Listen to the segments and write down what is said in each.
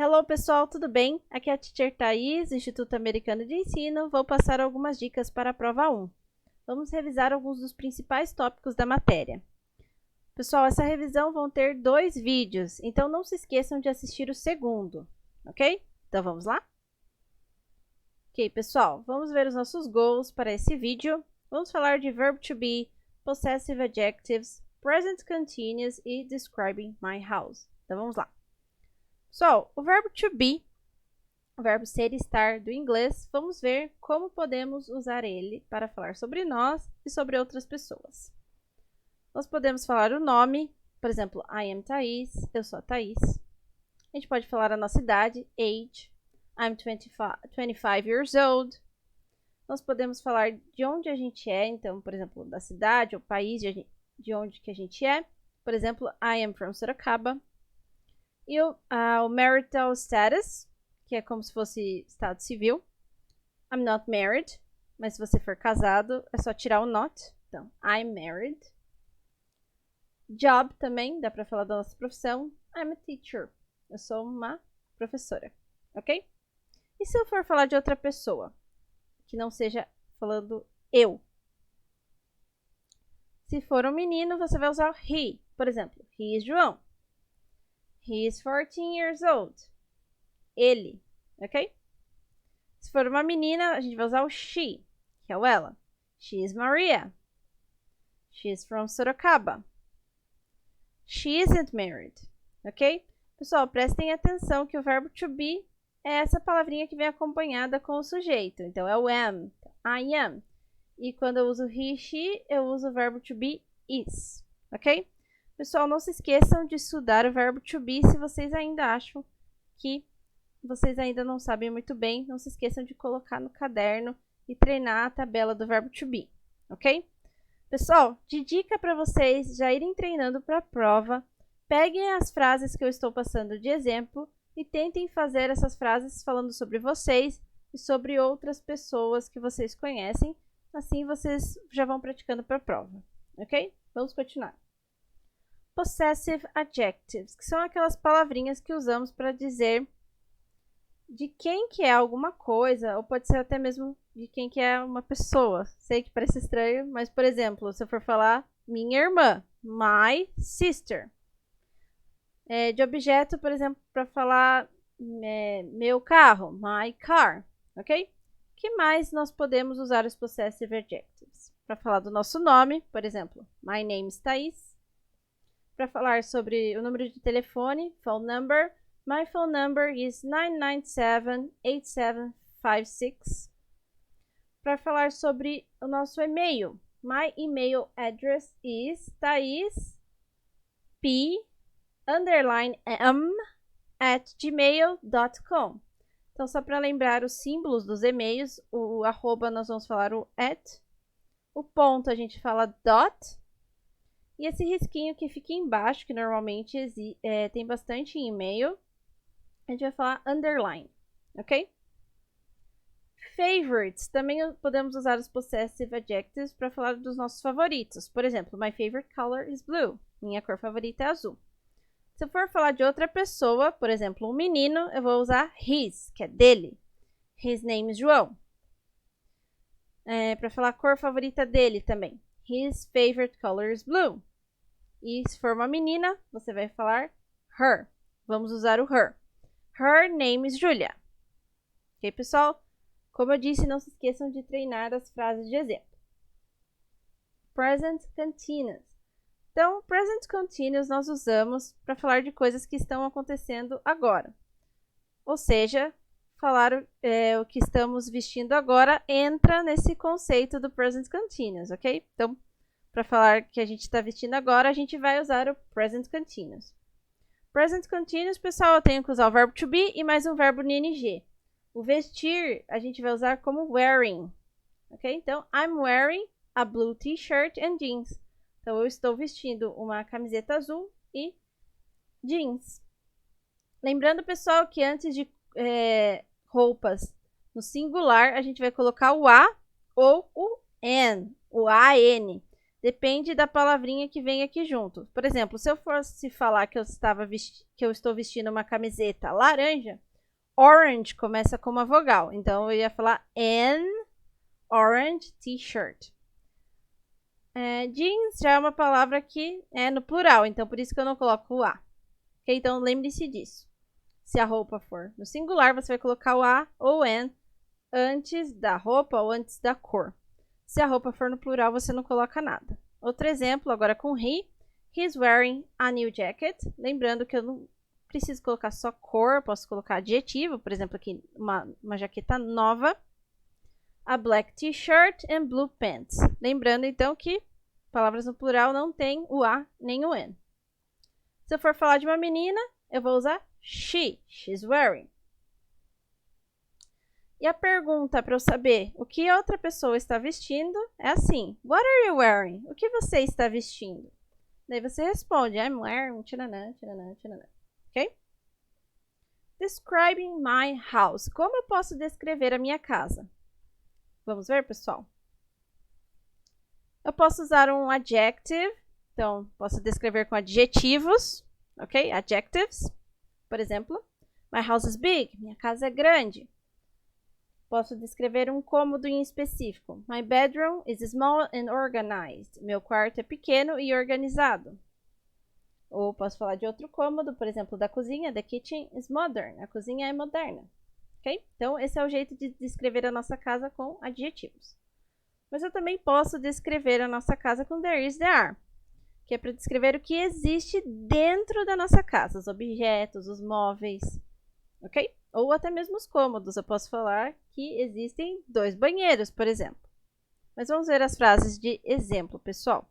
Hello pessoal, tudo bem? Aqui é a Teacher Thaís, do Instituto Americano de Ensino. Vou passar algumas dicas para a prova 1. Vamos revisar alguns dos principais tópicos da matéria. Pessoal, essa revisão vão ter 2 vídeos, então não se esqueçam de assistir o segundo, ok? Então vamos lá? Ok, pessoal, vamos ver os nossos goals para esse vídeo. Vamos falar de verb to be, possessive adjectives, present continuous e describing my house. Então vamos lá. Pessoal, o verbo to be, o verbo ser e estar do inglês, vamos ver como podemos usar ele para falar sobre nós e sobre outras pessoas. Nós podemos falar o nome, por exemplo, I am Thaís, eu sou a Thaís. A gente pode falar a nossa idade, age, I'm 25 years old. Nós podemos falar de onde a gente é, então, por exemplo, da cidade ou país de onde que a gente é. Por exemplo, I am from Sorocaba. E o marital status, que é como se fosse estado civil. I'm not married, mas se você for casado, é só tirar o not. Então, I'm married. Job também, dá para falar da nossa profissão. I'm a teacher. Eu sou uma professora, ok? E se eu for falar de outra pessoa, que não seja falando eu? Se for um menino, você vai usar he. Por exemplo, he is João. He is 14 years old. Ele, ok? Se for uma menina, a gente vai usar o she, que é o ela. She is Maria. She is from Sorocaba. She isn't married, ok? Pessoal, prestem atenção que o verbo to be é essa palavrinha que vem acompanhada com o sujeito. Então, é o am, I am. E quando eu uso he, she, eu uso o verbo to be is, ok? Pessoal, não se esqueçam de estudar o verbo to be se vocês ainda acham que vocês ainda não sabem muito bem. Não se esqueçam de colocar no caderno e treinar a tabela do verbo to be, ok? Pessoal, de dica para vocês já irem treinando para a prova, peguem as frases que eu estou passando de exemplo e tentem fazer essas frases falando sobre vocês e sobre outras pessoas que vocês conhecem. Assim vocês já vão praticando para a prova, ok? Vamos continuar. Possessive adjectives, que são aquelas palavrinhas que usamos para dizer de quem que é alguma coisa, ou pode ser até mesmo de quem que é uma pessoa. Sei que parece estranho, mas, por exemplo, se eu for falar minha irmã, my sister. De objeto, por exemplo, para falar meu carro, my car, ok? O que mais nós podemos usar os possessive adjectives? Para falar do nosso nome, por exemplo, my name is Thaís. Para falar sobre o número de telefone, phone number. My phone number is 997-8756. Para falar sobre o nosso e-mail, my email address is thaisp_m@gmail.com. Então, só para lembrar os símbolos dos e-mails, o arroba nós vamos falar o at, o ponto a gente fala dot, e esse risquinho que fica embaixo, que normalmente tem bastante em e-mail, a gente vai falar underline, ok? Favorites, também podemos usar os possessive adjectives para falar dos nossos favoritos. Por exemplo, my favorite color is blue. Minha cor favorita é azul. Se eu for falar de outra pessoa, por exemplo, um menino, eu vou usar his, que é dele. His name is João. Para falar a cor favorita dele também. His favorite color is blue. E se for uma menina, você vai falar her. Vamos usar o her. Her name is Julia. Ok, pessoal? Como eu disse, não se esqueçam de treinar as frases de exemplo. Present continuous. Então, present continuous nós usamos para falar de coisas que estão acontecendo agora. Ou seja, falar o que estamos vestindo agora entra nesse conceito do present continuous, ok? Então, para falar que a gente está vestindo agora, a gente vai usar o present continuous. Present continuous, pessoal, eu tenho que usar o verbo to be e mais um verbo no ing. O vestir, a gente vai usar como wearing, ok? Então, I'm wearing a blue t-shirt and jeans. Então, eu estou vestindo uma camiseta azul e jeans. Lembrando, pessoal, que antes de roupas no singular, a gente vai colocar o a ou o an, o an. depende da palavrinha que vem aqui junto. Por exemplo, se eu fosse falar que eu estou vestindo uma camiseta laranja, orange começa com uma vogal. Então, eu ia falar an orange t-shirt. Jeans já é uma palavra que é no plural, então por isso que eu não coloco o a. Okay? Então, lembre-se disso. Se a roupa for no singular, você vai colocar o a ou an antes da roupa ou antes da cor. Se a roupa for no plural, você não coloca nada. Outro exemplo, agora com he. He's wearing a new jacket. Lembrando que eu não preciso colocar só cor, posso colocar adjetivo. Por exemplo, aqui uma jaqueta nova. A black t-shirt and blue pants. Lembrando, então, que palavras no plural não tem o a nem o an. Se eu for falar de uma menina, eu vou usar she. She's wearing. E a pergunta para eu saber o que outra pessoa está vestindo é assim. What are you wearing? O que você está vestindo? Daí você responde, I'm wearing, tchananã, tchananã, tchananã. Ok? Describing my house. Como eu posso descrever a minha casa? Vamos ver, pessoal? Eu posso usar um adjective. Então, posso descrever com adjetivos. Ok? Adjectives. Por exemplo, my house is big. Minha casa é grande. Posso descrever um cômodo em específico. My bedroom is small and organized. Meu quarto é pequeno e organizado. Ou posso falar de outro cômodo, por exemplo, da cozinha. The kitchen is modern. A cozinha é moderna. Okay? Então, esse é o jeito de descrever a nossa casa com adjetivos. Mas eu também posso descrever a nossa casa com there is, there are. Que é para descrever o que existe dentro da nossa casa. Os objetos, os móveis. Ok? Ou até mesmo os cômodos. Eu posso falar que existem 2 banheiros, por exemplo. Mas vamos ver as frases de exemplo, pessoal.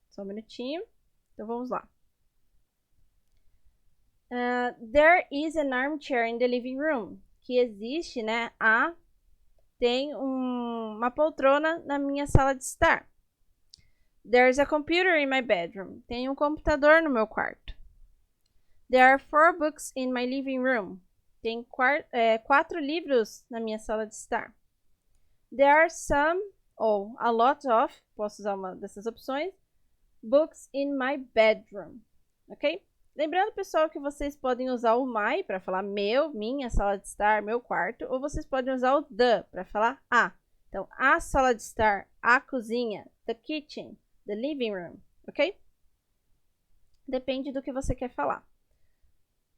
Só um minutinho. Então, vamos lá. There is an armchair in the living room. Que existe, né? Tem uma poltrona na minha sala de estar. There's a computer in my bedroom. Tem um computador no meu quarto. There are 4 books in my living room. Tem 4 livros na minha sala de estar. There are some, ou a lot of, posso usar uma dessas opções, books in my bedroom. Ok? Lembrando, pessoal, que vocês podem usar o my para falar meu, minha sala de estar, meu quarto, ou vocês podem usar o the para falar a. Então, a sala de estar, a cozinha, the kitchen, the living room, ok? Depende do que você quer falar.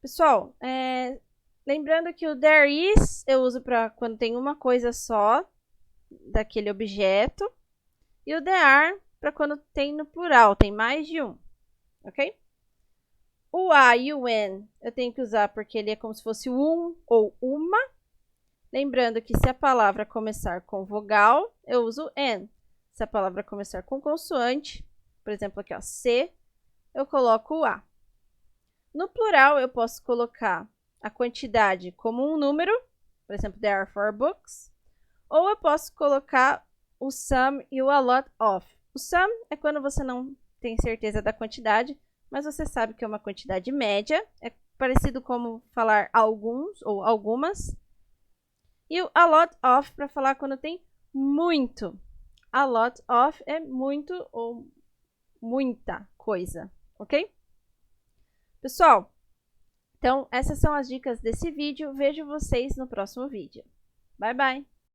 Pessoal, lembrando que o there is eu uso para quando tem uma coisa só daquele objeto. E o there are para quando tem no plural, tem mais de um, ok? O a e o an eu tenho que usar porque ele é como se fosse um ou uma. Lembrando que se a palavra começar com vogal, eu uso an. Se a palavra começar com consoante, por exemplo aqui ó, C, eu coloco o a. No plural, eu posso colocar a quantidade como um número, por exemplo, there are 4 books, ou eu posso colocar o some e o a lot of. O some é quando você não tem certeza da quantidade, mas você sabe que é uma quantidade média, é parecido como falar alguns ou algumas. E o a lot of para falar quando tem muito. A lot of é muito ou muita coisa, ok? Pessoal, então essas são as dicas desse vídeo. Vejo vocês no próximo vídeo. Bye, bye!